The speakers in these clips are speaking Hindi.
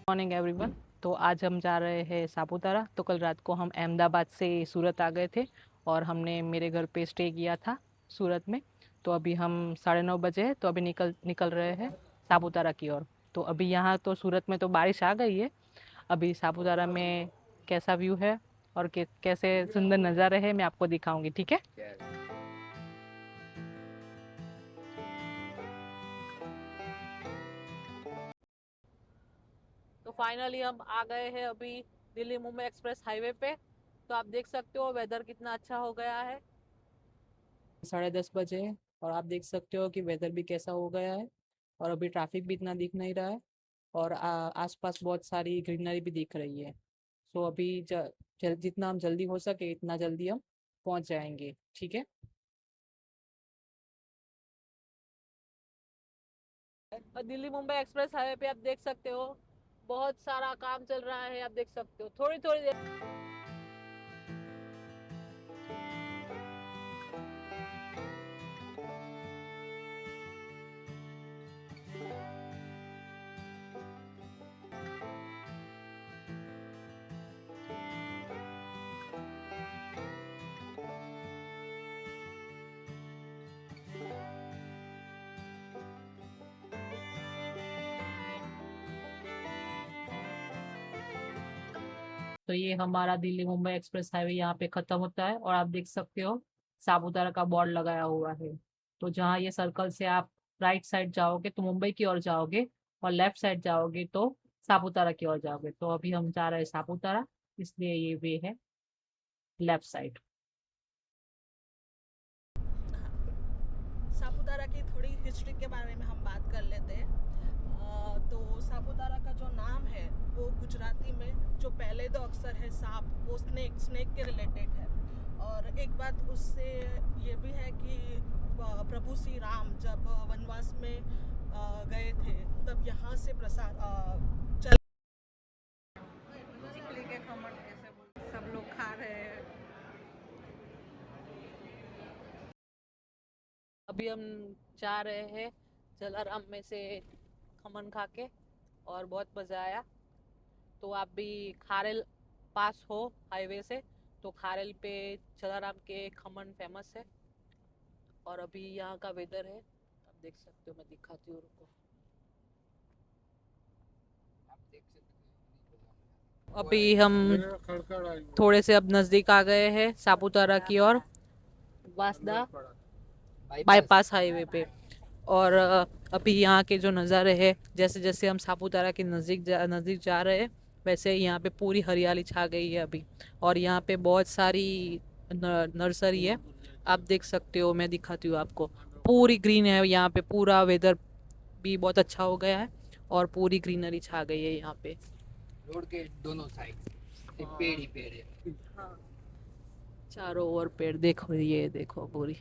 Morning everyone. तो आज हम जा रहे हैं सापुतारा। तो कल रात को हम अहमदाबाद से सूरत आ गए थे और हमने मेरे घर पे स्टे किया था सूरत में। तो अभी हम 9:30 बजे हैं, तो अभी निकल रहे हैं सापुतारा की ओर। तो अभी यहाँ तो सूरत में तो बारिश आ गई है। अभी सापुतारा में कैसा व्यू है और कैसे सुंदर नज़ारे हैं मैं आपको दिखाऊंगी, ठीक है। तो फाइनली हम आ गए हैं अभी दिल्ली मुंबई एक्सप्रेस हाईवे पे। तो आप देख सकते हो वेदर कितना अच्छा हो गया है। 10:30 बजे है और आप देख सकते हो कि वेदर भी कैसा हो गया है और अभी ट्रैफिक भी इतना दिख नहीं रहा है और आसपास बहुत सारी ग्रीनरी भी दिख रही है। सो अभी जितना हम जल्दी हो सके इतना जल्दी हम पहुंच जाएंगे, ठीक है। और दिल्ली मुंबई एक्सप्रेस हाईवे पे आप देख सकते हो बहुत सारा काम चल रहा है। आप देख सकते हो थोड़ी थोड़ी देर। तो ये हमारा दिल्ली मुंबई एक्सप्रेस हाईवे यहाँ पे खत्म होता है और आप देख सकते हो सापुतारा का बोर्ड लगाया हुआ है। तो जहाँ ये सर्कल से आप राइट साइड जाओगे तो मुंबई की ओर जाओगे और लेफ्ट साइड जाओगे तो सापुतारा की ओर जाओगे। तो अभी हम जा रहे हैं सापुतारा, इसलिए ये वे है लेफ्ट साइड। सापुतारा की थोड़ी हिस्ट्री के बारे में हम बात कर लेते हैं। तो सापुतारा का जो नाम है वो गुजराती में जो पहले दो अक्षर है सांप, वो स्नेक के रिलेटेड है। और एक बात उससे ये भी है कि प्रभु श्री राम जब वनवास में गए थे तब यहाँ से प्रसार चल चिकली के खमण कैसे सब लोग खा रहे हैं। अभी हम जा रहे हैं जलाराम में से खमन खा के और बहुत मज़ा आया। तो आप भी खारेल पास हो हाईवे से तो खारेल पे जलाराम के खमन फेमस है। और अभी यहाँ का वेदर है आप देख सकते हो, मैं दिखाती हूँ, रुको। अभी हम थोड़े से अब नज़दीक आ गए हैं सापुतारा की ओर, वासदा बाईपास हाईवे पे। और अभी यहाँ के जो नज़ारे हैं, जैसे जैसे हम सापुतारा के नज़दीक जा रहे हैं वैसे यहाँ पे पूरी हरियाली छा गई है अभी। और यहाँ पे बहुत सारी नर्सरी है, आप देख सकते हो, मैं दिखाती हूँ आपको। पूरी ग्रीन है यहाँ पे, पूरा वेदर भी बहुत अच्छा हो गया है और पूरी ग्रीनरी छा गई है यहाँ पे। रोड के दोनों साइड सिर्फ पेड़ ही पेड़ है। हाँ, चारों ओर पेड़ देखो, ये देखो पूरी।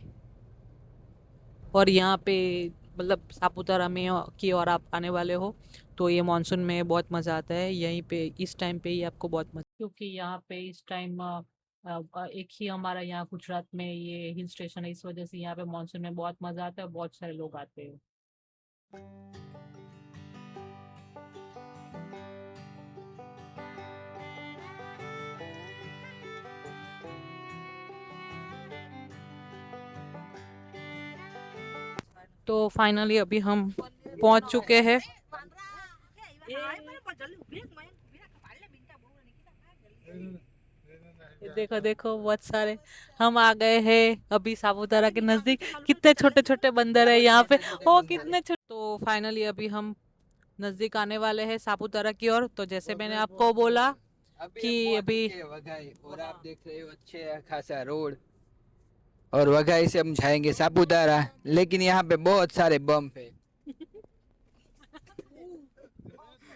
और यहाँ पे मतलब सापुतारा में की ओर आप आने वाले हो तो ये मानसून में बहुत मज़ा आता है। यहीं पे इस टाइम पे ही आपको बहुत मज़ा, क्योंकि यहाँ पे इस टाइम एक ही हमारा यहाँ गुजरात में ये हिल स्टेशन है, इस वजह से यहाँ पे मानसून में बहुत मज़ा आता है, बहुत सारे लोग आते हैं। तो फाइनली अभी हम पहुंच चुके हैं। ये देखो देखो बहुत सारे हम आ गए हैं अभी सापुतारा के नजदीक। कितने छोटे छोटे बंदर है यहाँ पे, ओ कितने छोटे। तो फाइनली अभी हम नजदीक आने वाले हैं सापुतारा की ओर। तो जैसे मैंने आपको बोला कि अभी वघाई और आप देख रहे हो अच्छे खासा रोड, और वघाई से हम जाएंगे सापुतारा, लेकिन यहाँ पे बहुत सारे बम्प है।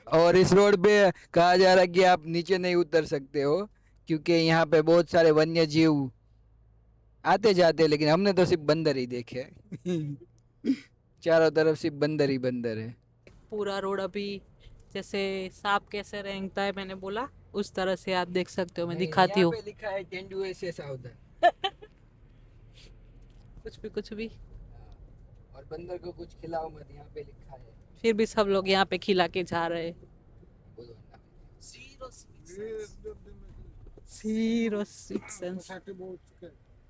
और इस रोड पे कहा जा रहा है कि आप नीचे नहीं उतर सकते हो क्योंकि यहाँ पे बहुत सारे वन्य जीव आते जाते हैं, लेकिन हमने तो सिर्फ बंदर ही देखे। चारों तरफ सिर्फ बंदर ही बंदर है। पूरा रोड अभी जैसे सांप कैसे रेंगता है मैंने बोला उस तरह से आप देख सकते हो, मैं दिखाती यहाँ हूँ। पे लिखा है तेंदुए से सावधान। कुछ भी और बंदर को कुछ खिलाओ मत, यहाँ पे लिखा है। फिर भी सब लोग यहाँ पे खिला के जा रहे हैं। बोलो। zero six sense.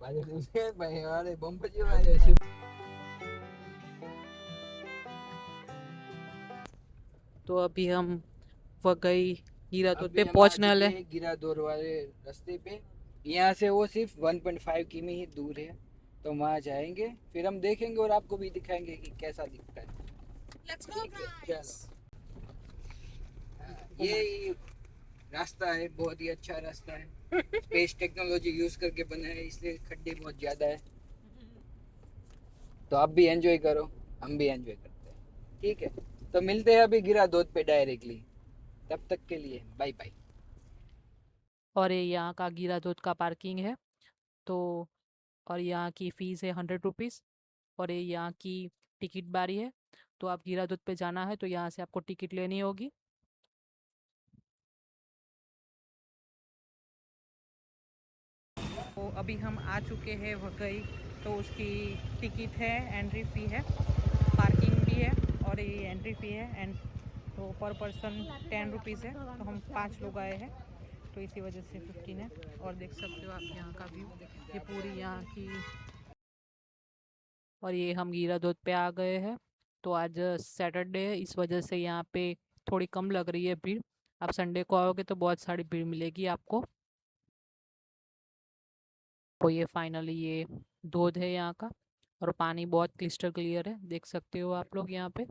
ભાઈ અરે બોમ્બ જેવા तो अभी हम वगई हीरातोद पे अभी हम आ पहुंचने चुके वाले हैं गिरादौर वाले रास्ते पे। यहाँ से वो सिर्फ 1.5 किमी ही दूर है, तो वहाँ जाएंगे, फिर हम देखेंगे और आपको भी दिखाएंगे कि कैसा दिखता है। Let's go guys. ये रास्ता है, बहुत ही अच्छा रास्ता है। स्पेस टेक्नोलॉजी यूज करके बना है, इसलिए खड्डे बहुत ज्यादा है। तो आप भी एंजॉय करो, हम भी एंजॉय करते हैं, ठीक है। तो मिलते हैं अभी गिरादौद पे डायरेक्टली, तब तक के लिए बाय बाय। और ये यहाँ का हीरातोद का पार्किंग है। तो और यहाँ की फ़ीस है 100 रुपीज़। और ये यहाँ की टिकट बारी है। तो आप हीरातोद पे जाना है तो यहाँ से आपको टिकट लेनी होगी। तो अभी हम आ चुके हैं वगई। तो उसकी टिकट है, एंट्री फ़ी है, पार्किंग भी है और ये एंट्री फ़ी है। एंड तो पर पर्सन 10 रुपीज़ है। तो हम 5 लोग आए हैं तो इसी वजह से 15 है। और देख सकते हो आप यहाँ का व्यू, ये पूरी यहाँ की। और ये हम हीरातोद पे आ गए हैं। तो आज सैटरडे है, इस वजह से यहाँ पे थोड़ी कम लग रही है भीड़। आप संडे को आओगे तो बहुत सारी भीड़ मिलेगी आपको। तो ये फाइनली ये धोध है यहाँ का, और पानी बहुत क्लिस्टर क्लियर है, देख सकते हो आप लोग यहाँ पे।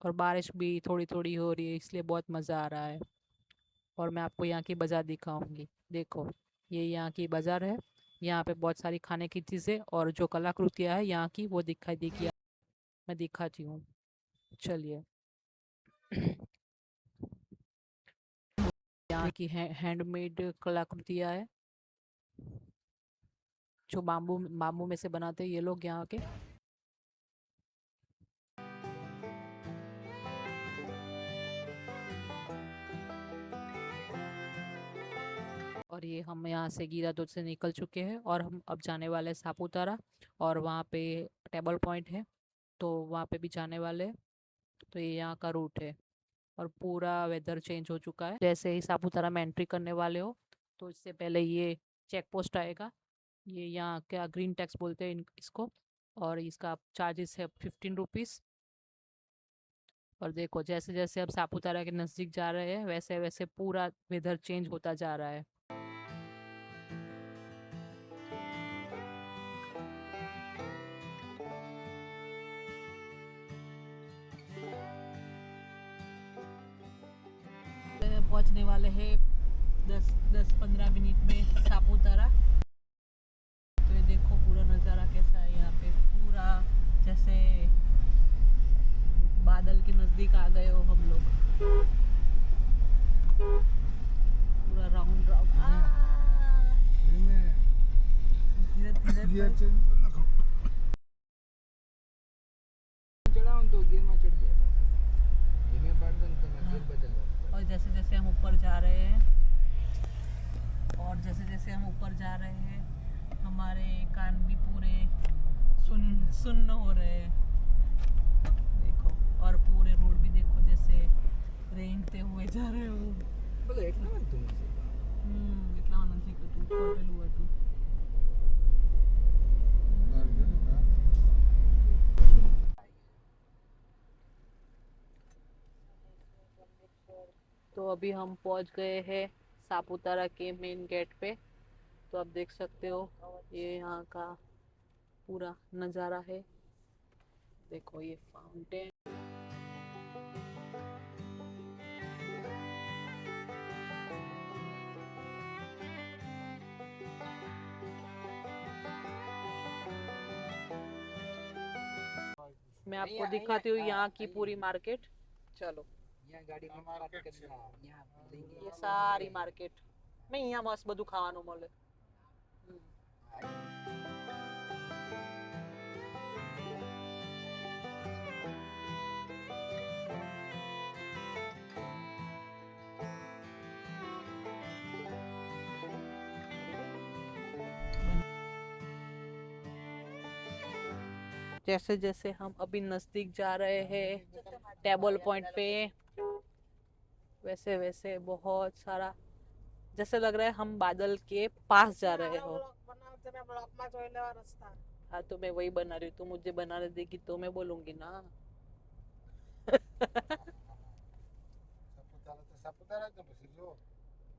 और बारिश भी थोड़ी थोड़ी हो रही है, इसलिए बहुत मज़ा आ रहा है। और मैं आपको यहाँ की बाज़ार दिखाऊंगी। देखो ये यहाँ की बाज़ार है। यहाँ पे बहुत सारी खाने की चीज़ें और जो कलाकृतियाँ है यहाँ की वो दिखाई देगी। मैं दिखाती हूँ, चलिए। यहाँ की हैंडमेड कलाकृतियाँ है, जो बाम्बू बाम्बू में से बनाते हैं ये लोग यहाँ के। और ये हम यहाँ से हीरातोद से निकल चुके हैं और हम अब जाने वाले हैं सापुतारा। और वहाँ पे टेबल पॉइंट है, तो वहाँ पे भी जाने वाले हैं। तो ये यहाँ का रूट है। और पूरा वेदर चेंज हो चुका है। जैसे ही सापुतारा में एंट्री करने वाले हो तो इससे पहले ये चेक पोस्ट आएगा। ये यहाँ क्या ग्रीन टैक्स बोलते हैं इसको। और इसका चार्जेस है 15 रुपीज़। और देखो जैसे जैसे अब सापुतारा के नज़दीक जा रहे हैं वैसे वैसे पूरा वेदर चेंज होता जा रहा है। पहुंचने वाले हैं 10-15 मिनट में सापुतारा। तो ये देखो पूरा नज़ारा कैसा है यहाँ पे, पूरा जैसे बादल के नज़दीक आ गए हो हम लोग। पूरा राउंड राउंड धीरे धीरे चढ़ाऊं तो गियर में चढ़ जाएगा, धीमे पड़ दो तो मैं गियर बदल दूंगा। और जैसे जैसे हम ऊपर जा रहे हैं हमारे कान भी पूरे सुन्न हो रहे हैं। देखो और पूरे रोड भी देखो जैसे रेंगते हुए जा रहे हो। बोलो એટલા માં તું એટલા નથી કે તું ઉપર પેલું હતું। तो अभी हम पहुंच गए हैं सापुतारा के मेन गेट पे। तो आप देख सकते हो ये यहाँ का पूरा नज़ारा है। देखो ये फाउंटेन। मैं आपको दिखाती हूँ यहाँ की पूरी मार्केट। चलो यहाँ गाड़ी में पार्क करना, यहाँ ये सारी मार्केट में यहाँ मस्त બધું ખાવાનું મળે। जैसे जैसे हम अभी नजदीक जा रहे हैं टेबल पॉइंट पे, वैसे वैसे बहुत सारा, जैसे लग रहा है हम बादल के पास जा रहे हो। हाँ तो मैं वही बना रही हूँ, तू मुझे बनाने देगी तो मैं बोलूंगी ना।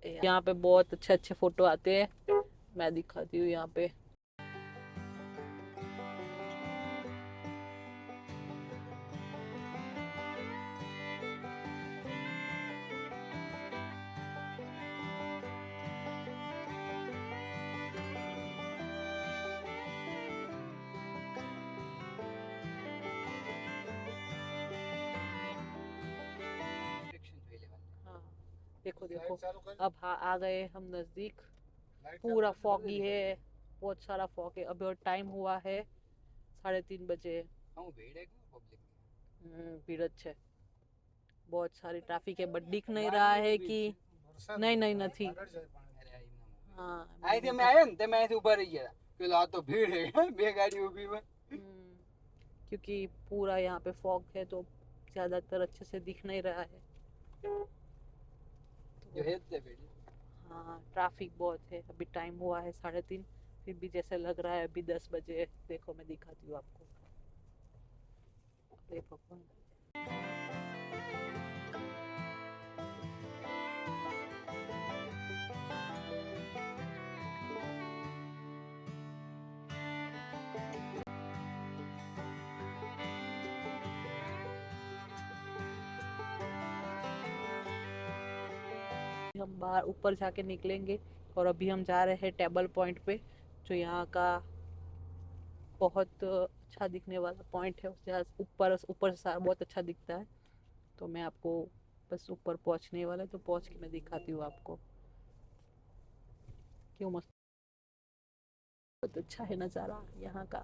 यहाँ पे बहुत अच्छे अच्छे फोटो आते हैं, मैं दिखाती हूँ यहाँ पे। हाँ देखो देखो, अब आ गए हम नजदीक। पूरा फॉगी है, बहुत सारा फॉग है। अभी और टाइम हुआ है 3:30 बजे। भीड़ अच्छे, बहुत सारी ट्रैफिक है, बट दिख नहीं रहा है कि नहीं नहीं नहीं। हाँ અહીંથી અમે આવ્યા ને તમે અહીંથી ઊભા રહી ગયા પેલા આ તો ભીડ હે બે ગાડી ઊભી હોય क्योंकि पूरा यहाँ पे फॉग है तो ज्यादातर अच्छे से दिख नहीं रहा है। जो है ते भीड़ हाँ ट्रैफिक बहुत है। अभी टाइम हुआ है 3:30, फिर भी जैसे लग रहा है अभी 10 बजे है। देखो मैं दिखाती हूँ आपको। अरे भगवान, हम बाहर ऊपर जाके निकलेंगे और अभी हम जा रहे हैं टेबल पॉइंट पे, जो यहाँ का बहुत अच्छा दिखने वाला पॉइंट है। उससे ऊपर ऊपर से बहुत अच्छा दिखता है। तो मैं आपको बस ऊपर पहुँचने वाला है, तो पहुँच के मैं दिखाती हूँ आपको। क्यों मस्त, बहुत अच्छा है नज़ारा यहाँ का,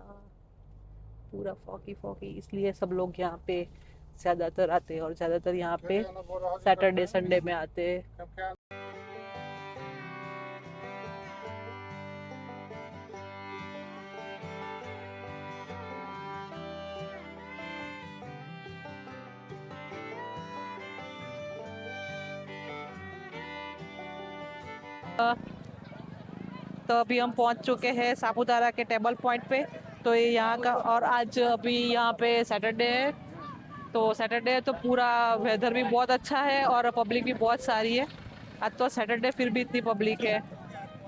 पूरा फॉगी फॉगी। इसलिए सब लोग यहाँ पे ज़्यादातर आते हैं, और ज़्यादातर यहाँ पे सैटरडे संडे में आते हैं। तो अभी हम पहुंच चुके हैं सापुतारा के टेबल पॉइंट पे। तो ये यहाँ का, और आज अभी यहाँ पे सैटरडे है, तो सैटरडे है तो पूरा वेदर भी बहुत अच्छा है और पब्लिक भी बहुत सारी है। आज तो सैटरडे फिर भी इतनी पब्लिक है,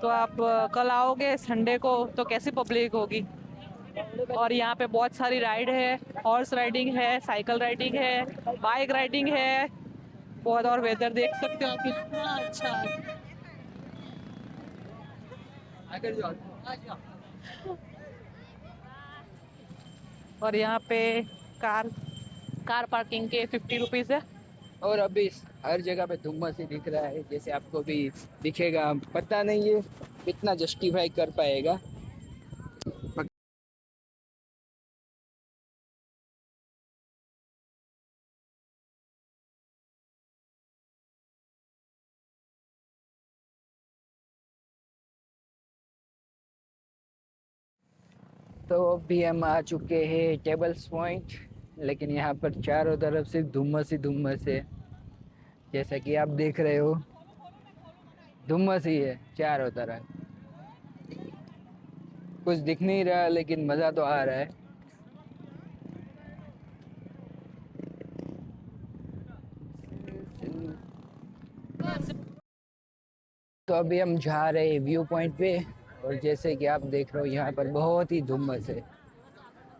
तो आप कल आओगे संडे को तो कैसी पब्लिक होगी। और यहाँ पे बहुत सारी राइड है, हॉर्स राइडिंग है, साइकिल राइडिंग है, बाइक राइडिंग है बहुत। और वेदर देख सकते हो कितना अच्छा है। और यहाँ पे कार कार पार्किंग के 50 रुपीज़ है। और अभी हर जगह पे धुम्मस ही दिख रहा है, जैसे आपको भी दिखेगा। पता नहीं ये कितना जस्टिफाई कर पाएगा। तो अभी हम आ चुके हैं टेबल्स पॉइंट, लेकिन यहाँ पर चारों तरफ सिर्फ धुम्मस ही धुम्मस है। जैसा कि आप देख रहे हो, धुम्मस ही है चारों तरफ, कुछ दिख नहीं रहा, लेकिन मज़ा तो आ रहा है। तो अभी हम जा रहे हैं व्यू पॉइंट पे, और जैसे कि आप देख रहे हो यहाँ पर बहुत ही धुम्मस है,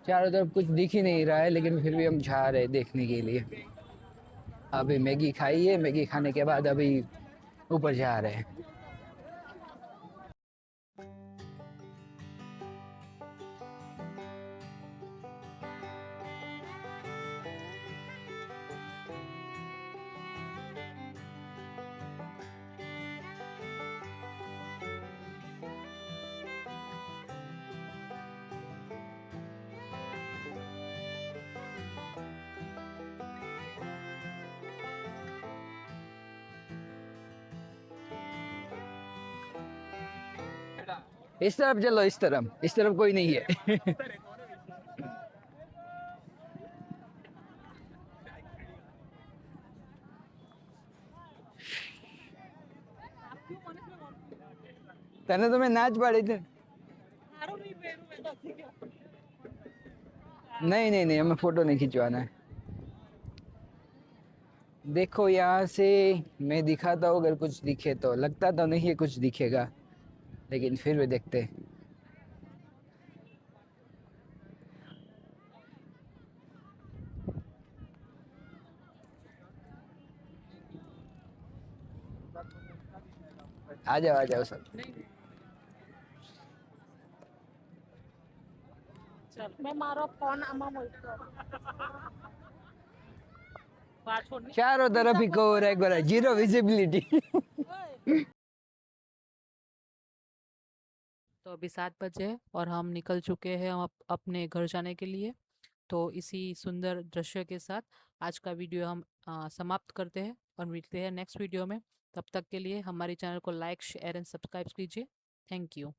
चारों तरफ कुछ दिख ही नहीं रहा है, लेकिन फिर भी हम जा रहे हैं देखने के लिए। अभी मैगी खाई है, मैगी खाने के बाद अभी ऊपर जा रहे हैं। इस तरफ चलो, इस तरफ कोई नहीं है। તને તો મેં ના જ પાડી હતી. સારું નહીં પહેરું મેં તો હસી ગયો. नहीं नहीं नहीं, हमें फोटो नहीं खिंचवाना है. देखो यहाँ से मैं दिखाता हूँ, अगर कुछ दिखे तो. लगता तो नहीं है कुछ दिखेगा, लेकिन फिर भी देखते हैं. आ जाओ सब. चल મેં મારો ફોન આમાં મૂક્યો. पाछो नहीं. चारों तरफ ही कवर है, गोरा जीरो विजिबिलिटी. तो अभी 7 बजे है और हम निकल चुके हैं अपने घर जाने के लिए. तो इसी सुंदर दृश्य के साथ आज का वीडियो हम समाप्त करते हैं और मिलते हैं नेक्स्ट वीडियो में. तब तक के लिए हमारे चैनल को लाइक, शेयर एंड सब्सक्राइब कीजिए. Thank you.